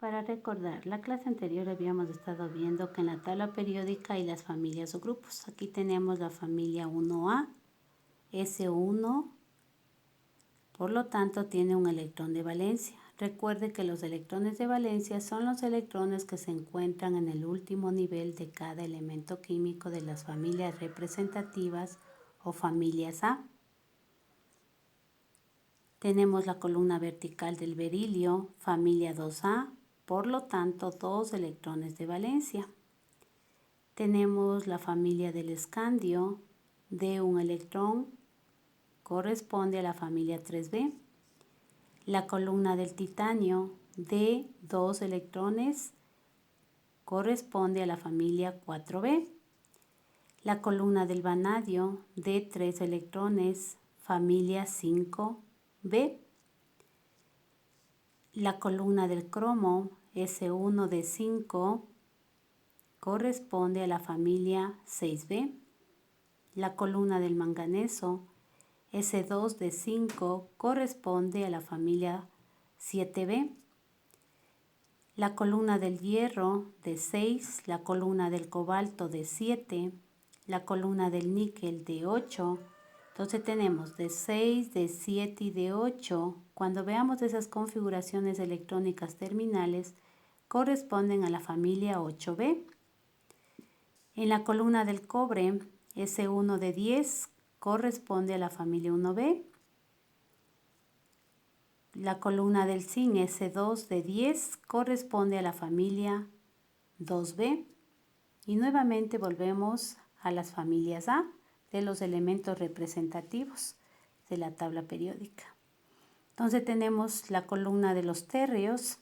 Para recordar, la clase anterior habíamos estado viendo que en la tabla periódica hay las familias o grupos. Aquí tenemos la familia 1A, S1, por lo tanto tiene un electrón de valencia. Recuerde que los electrones de valencia son los electrones que se encuentran en el último nivel de cada elemento químico de las familias representativas o familias A. Tenemos la columna vertical del berilio, familia 2A, por lo tanto 2 electrones de valencia. Tenemos la familia del escandio, de un electrón, corresponde a la familia 3B. La columna del titanio, de 2 electrones, corresponde a la familia 4B. La columna del vanadio, de 3 electrones, familia 5B. La columna del cromo, S1 de 5, corresponde a la familia 6B. La columna del manganeso, S2 de 5, corresponde a la familia 7B. La columna del hierro de 6, la columna del cobalto de 7, la columna del níquel de 8. Entonces tenemos de 6, de 7 y de 8. Cuando veamos esas configuraciones electrónicas terminales, corresponden a la familia 8B. En la columna del cobre, S1 de 10 corresponde a la familia 1B. La columna del zinc, S2 de 10, corresponde a la familia 2B. Y nuevamente volvemos a las familias A de los elementos representativos de la tabla periódica. Entonces tenemos la columna de los térreos,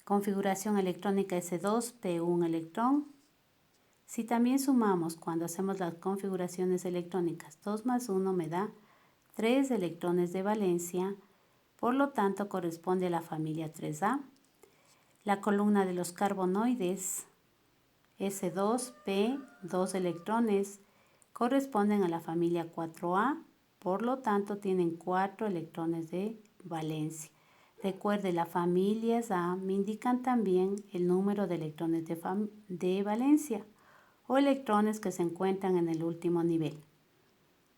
configuración electrónica S2, P1 electrón. Si también sumamos cuando hacemos las configuraciones electrónicas, 2 más 1 me da 3 electrones de valencia, por lo tanto corresponde a la familia 3A. La columna de los carbonoides, S2, P, 2 electrones, corresponden a la familia 4A, por lo tanto tienen 4 electrones de valencia. Recuerde, las familias A me indican también el número de electrones de valencia o electrones que se encuentran en el último nivel.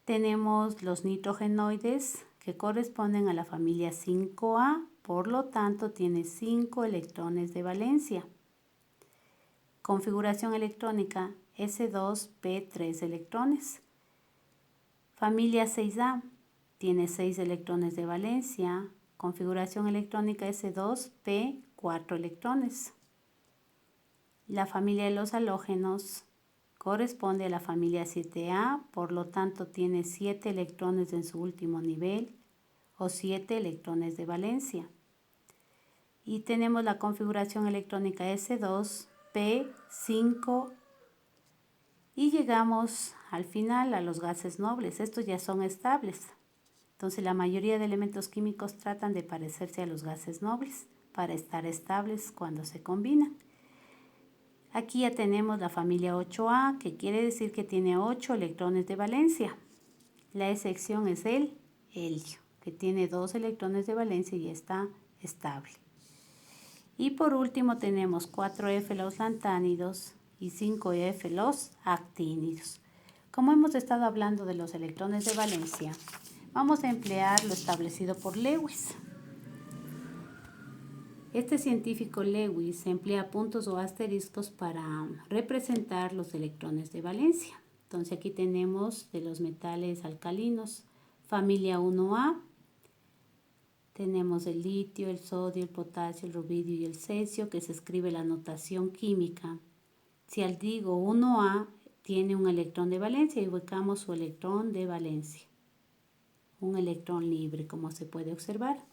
Tenemos los nitrogenoides que corresponden a la familia 5A, por lo tanto tiene 5 electrones de valencia. Configuración electrónica S2P 3 electrones. Familia 6A tiene 6 electrones de valencia. Configuración electrónica S2P 4 electrones. La familia de los halógenos corresponde a la familia 7A, por lo tanto tiene 7 electrones en su último nivel o 7 electrones de valencia. Y tenemos la configuración electrónica S2P5 y llegamos al final a los gases nobles. Estos ya son estables. Entonces la mayoría de elementos químicos tratan de parecerse a los gases nobles para estar estables cuando se combinan. Aquí ya tenemos la familia 8A, que quiere decir que tiene 8 electrones de valencia. La excepción es el helio, que tiene 2 electrones de valencia y está estable. Y por último tenemos 4F los lantánidos y 5F los actínidos. Como hemos estado hablando de los electrones de valencia, vamos a emplear lo establecido por Lewis. Este científico Lewis emplea puntos o asteriscos para representar los electrones de valencia. Entonces aquí tenemos de los metales alcalinos, familia 1A, tenemos el litio, el sodio, el potasio, el rubidio y el cesio, que se escribe la notación química. Si al digo 1A tiene un electrón de valencia y ubicamos su electrón de valencia, un electrón libre, como se puede observar.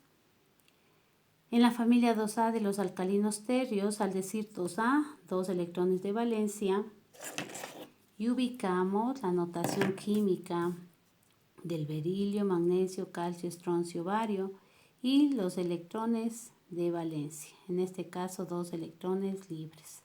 En la familia 2A de los alcalinos tercios, al decir 2A, 2 electrones de valencia, y ubicamos la notación química del berilio, magnesio, calcio, estroncio, bario y los electrones de valencia. En este caso, 2 electrones libres.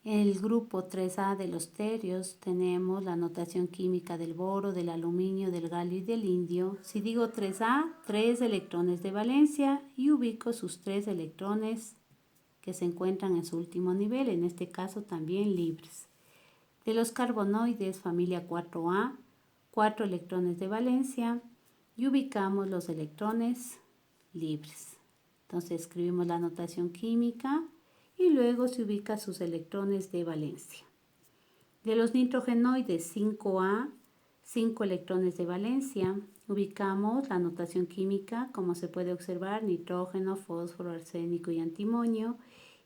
En el grupo 3A de los terios tenemos la notación química del boro, del aluminio, del galio y del indio. Si digo 3A, 3 electrones de valencia y ubico sus 3 electrones que se encuentran en su último nivel, en este caso también libres. De los carbonoides, familia 4A, 4 electrones de valencia y ubicamos los electrones libres. Entonces escribimos la notación química y luego se ubica sus electrones de valencia. De los nitrogenoides 5A, 5 electrones de valencia, ubicamos la notación química, como se puede observar, nitrógeno, fósforo, arsénico y antimonio,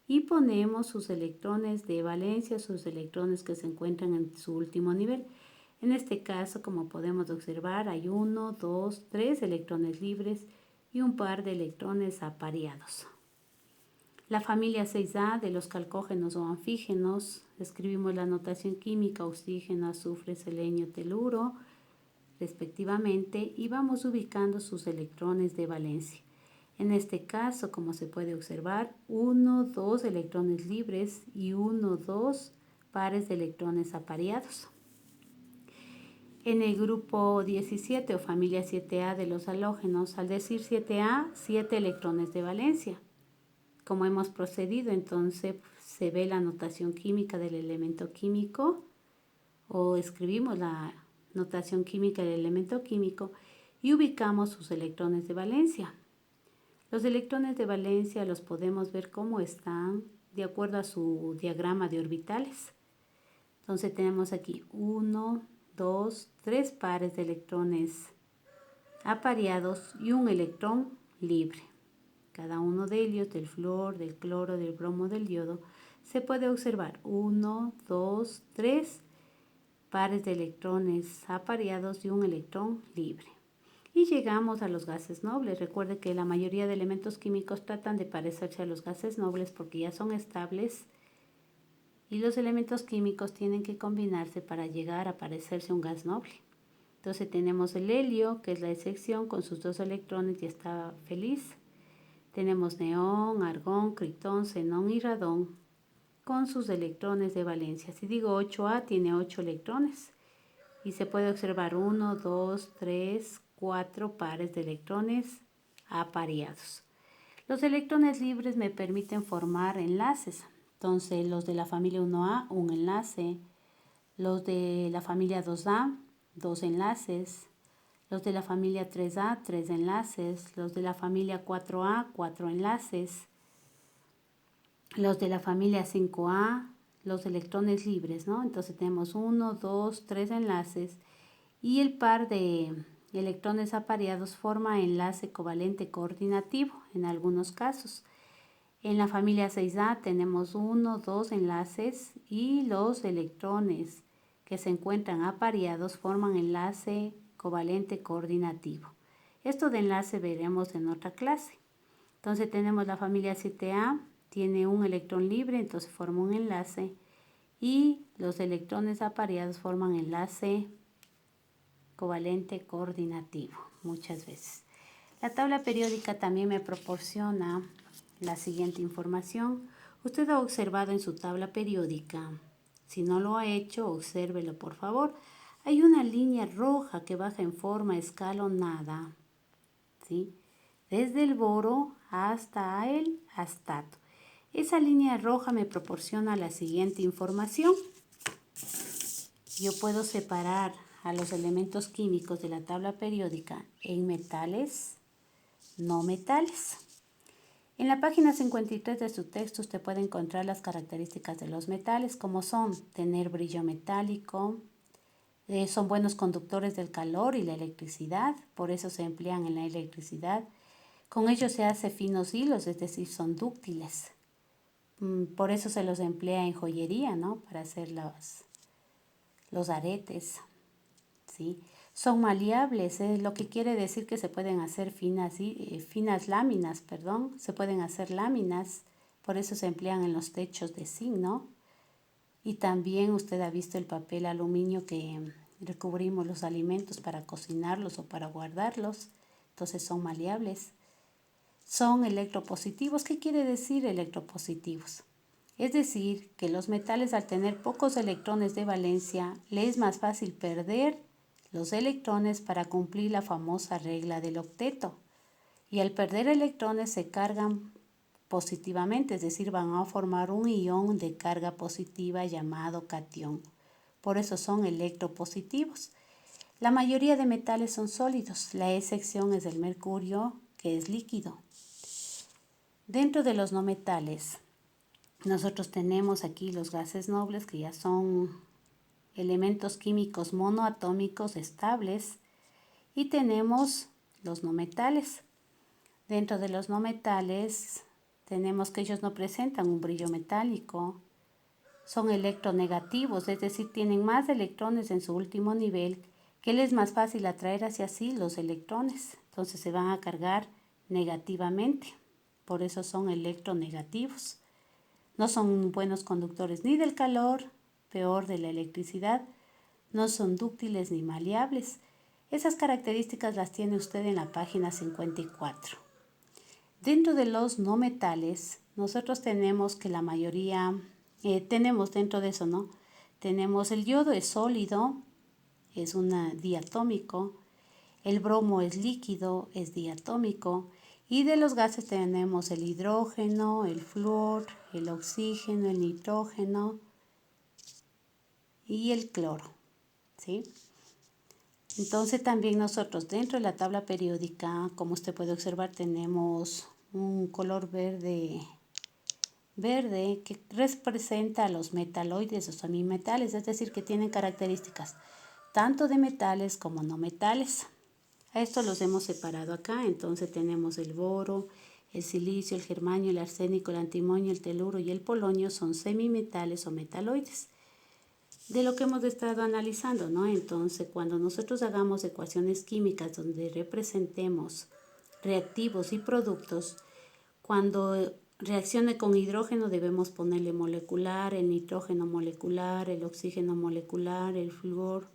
y ponemos sus electrones de valencia, sus electrones que se encuentran en su último nivel. En este caso, como podemos observar, hay 1, 2, 3 electrones libres y un par de electrones apareados. La familia 6A de los calcógenos o anfígenos, escribimos la notación química oxígeno, azufre, selenio, teluro, respectivamente, y vamos ubicando sus electrones de valencia. En este caso, como se puede observar, 1, 2 electrones libres y 1, 2 pares de electrones apareados. En el grupo 17 o familia 7A de los halógenos, al decir 7A, 7 electrones de valencia. Como hemos procedido, entonces se ve la notación química del elemento químico o escribimos la notación química del elemento químico y ubicamos sus electrones de valencia. Los electrones de valencia los podemos ver cómo están de acuerdo a su diagrama de orbitales. Entonces tenemos aquí 1, 2, 3 pares de electrones apareados y un electrón libre. Cada uno de ellos, del flúor, del cloro, del bromo, del yodo, se puede observar 1, 2, 3 pares de electrones apareados y un electrón libre. Y llegamos a los gases nobles. Recuerde que la mayoría de elementos químicos tratan de parecerse a los gases nobles porque ya son estables y los elementos químicos tienen que combinarse para llegar a parecerse a un gas noble. Entonces tenemos el helio, que es la excepción, con sus 2 electrones y está feliz. Tenemos neón, argón, critón, xenón y radón con sus electrones de valencia. Si digo 8A, tiene 8 electrones y se puede observar 1, 2, 3, 4 pares de electrones apareados. Los electrones libres me permiten formar enlaces. Entonces, los de la familia 1A, un enlace. Los de la familia 2A, 2 enlaces. Los de la familia 3A, 3 enlaces. Los de la familia 4A, 4 enlaces. Los de la familia 5A, los electrones libres, ¿no? Entonces tenemos 1, 2, 3 enlaces y el par de electrones apareados forma enlace covalente coordinativo en algunos casos. En la familia 6A tenemos 1, 2 enlaces y los electrones que se encuentran apareados forman enlace covalente coordinativo. Esto de enlace veremos en otra clase. Entonces tenemos la familia 7A, tiene un electrón libre, entonces forma un enlace y los electrones apareados forman enlace covalente coordinativo muchas veces. La tabla periódica también me proporciona la siguiente información. Usted ha observado en su tabla periódica, si no lo ha hecho, obsérvelo por favor. Hay una línea roja que baja en forma escalonada, ¿sí? Desde el boro hasta el astato. Esa línea roja me proporciona la siguiente información. Yo puedo separar a los elementos químicos de la tabla periódica en metales, no metales. En la página 53 de su texto usted puede encontrar las características de los metales, como son tener brillo metálico, son buenos conductores del calor y la electricidad, por eso se emplean en la electricidad. Con ellos se hace finos hilos, es decir, son dúctiles. Por eso se los emplea en joyería, ¿no? Para hacer los aretes, ¿sí? Son maleables, lo que quiere decir que se pueden hacer finas láminas, se pueden hacer láminas, por eso se emplean en los techos de zinc, ¿no? Y también usted ha visto el papel aluminio que recubrimos los alimentos para cocinarlos o para guardarlos, entonces son maleables. Son electropositivos. ¿Qué quiere decir electropositivos? Es decir, que los metales al tener pocos electrones de valencia, le es más fácil perder los electrones para cumplir la famosa regla del octeto. Y al perder electrones se cargan positivamente, es decir, van a formar un ion de carga positiva llamado catión. Por eso son electropositivos. La mayoría de metales son sólidos, la excepción es el mercurio, que es líquido. Dentro de los no metales, nosotros tenemos aquí los gases nobles, que ya son elementos químicos monoatómicos estables, y tenemos los no metales. Dentro de los no metales tenemos que ellos no presentan un brillo metálico, son electronegativos, es decir, tienen más electrones en su último nivel, que les es más fácil atraer hacia sí los electrones, entonces se van a cargar negativamente, por eso son electronegativos. No son buenos conductores ni del calor, peor de la electricidad, no son dúctiles ni maleables. Esas características las tiene usted en la página 54. Dentro de los no metales, nosotros tenemos que la mayoría, tenemos dentro de eso, ¿no? Tenemos el yodo es sólido, es un diatómico, el bromo es líquido, es diatómico, y de los gases tenemos el hidrógeno, el flúor, el oxígeno, el nitrógeno y el cloro, ¿sí? Entonces también nosotros dentro de la tabla periódica, como usted puede observar, tenemos un color verde que representa a los metaloides o semimetales, es decir, que tienen características tanto de metales como no metales. A estos los hemos separado acá, entonces tenemos el boro, el silicio, el germanio, el arsénico, el antimonio, el teluro y el polonio son semimetales o metaloides. De lo que hemos estado analizando, ¿no? Entonces, cuando nosotros hagamos ecuaciones químicas donde representemos reactivos y productos, cuando reaccione con hidrógeno debemos ponerle molecular, el nitrógeno molecular, el oxígeno molecular, el flúor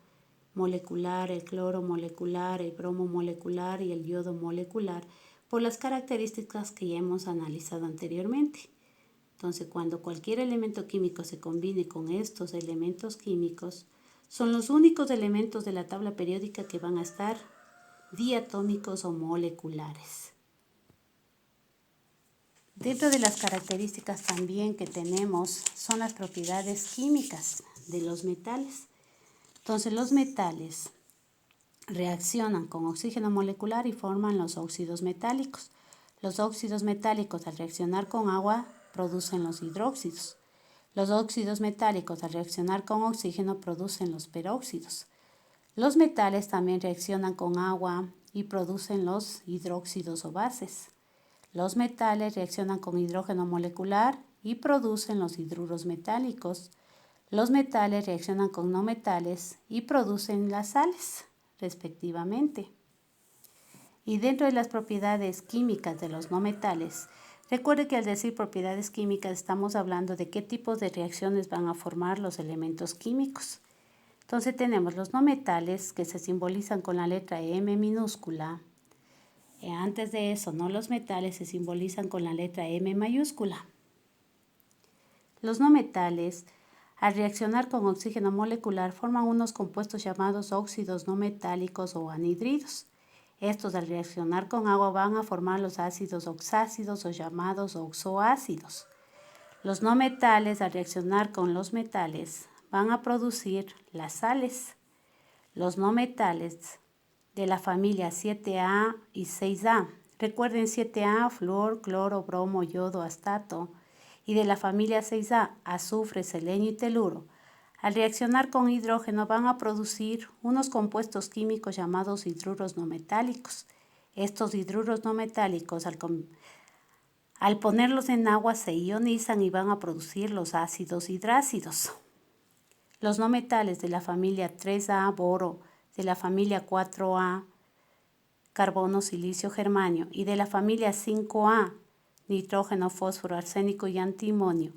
molecular, el cloro molecular, el bromo molecular y el yodo molecular, por las características que ya hemos analizado anteriormente. Entonces, cuando cualquier elemento químico se combine con estos elementos químicos, son los únicos elementos de la tabla periódica que van a estar diatómicos o moleculares. Dentro de las características también que tenemos son las propiedades químicas de los metales. Entonces, los metales reaccionan con oxígeno molecular y forman los óxidos metálicos. Los óxidos metálicos al reaccionar con agua producen los hidróxidos. Los óxidos metálicos al reaccionar con oxígeno producen los peróxidos. Los metales también reaccionan con agua y producen los hidróxidos o bases. Los metales reaccionan con hidrógeno molecular y producen los hidruros metálicos. Los metales reaccionan con no metales y producen las sales, respectivamente. Y dentro de las propiedades químicas de los no metales, recuerde que al decir propiedades químicas estamos hablando de qué tipos de reacciones van a formar los elementos químicos. Entonces tenemos los no metales que se simbolizan con la letra M minúscula. Antes de eso, no los metales se simbolizan con la letra M mayúscula. Los no metales, al reaccionar con oxígeno molecular, forman unos compuestos llamados óxidos no metálicos o anhidridos. Estos al reaccionar con agua van a formar los ácidos oxácidos o llamados oxoácidos. Los no metales al reaccionar con los metales van a producir las sales. Los no metales de la familia 7A y 6A. Recuerden 7A, flúor, cloro, bromo, yodo, astato. Y de la familia 6A, azufre, selenio y teluro. Al reaccionar con hidrógeno van a producir unos compuestos químicos llamados hidruros no metálicos. Estos hidruros no metálicos al ponerlos en agua se ionizan y van a producir los ácidos hidrácidos. Los no metales de la familia 3A, boro, de la familia 4A, carbono, silicio, germanio, y de la familia 5A, nitrógeno, fósforo, arsénico y antimonio,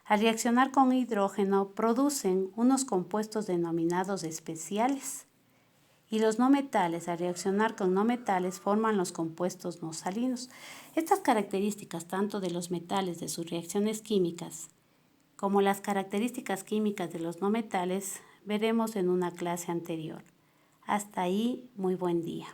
al reaccionar con hidrógeno producen unos compuestos denominados especiales. Y los no metales, al reaccionar con no metales, forman los compuestos no salinos. Estas características, tanto de los metales, de sus reacciones químicas, como las características químicas de los no metales, veremos en una clase anterior. Hasta ahí, muy buen día.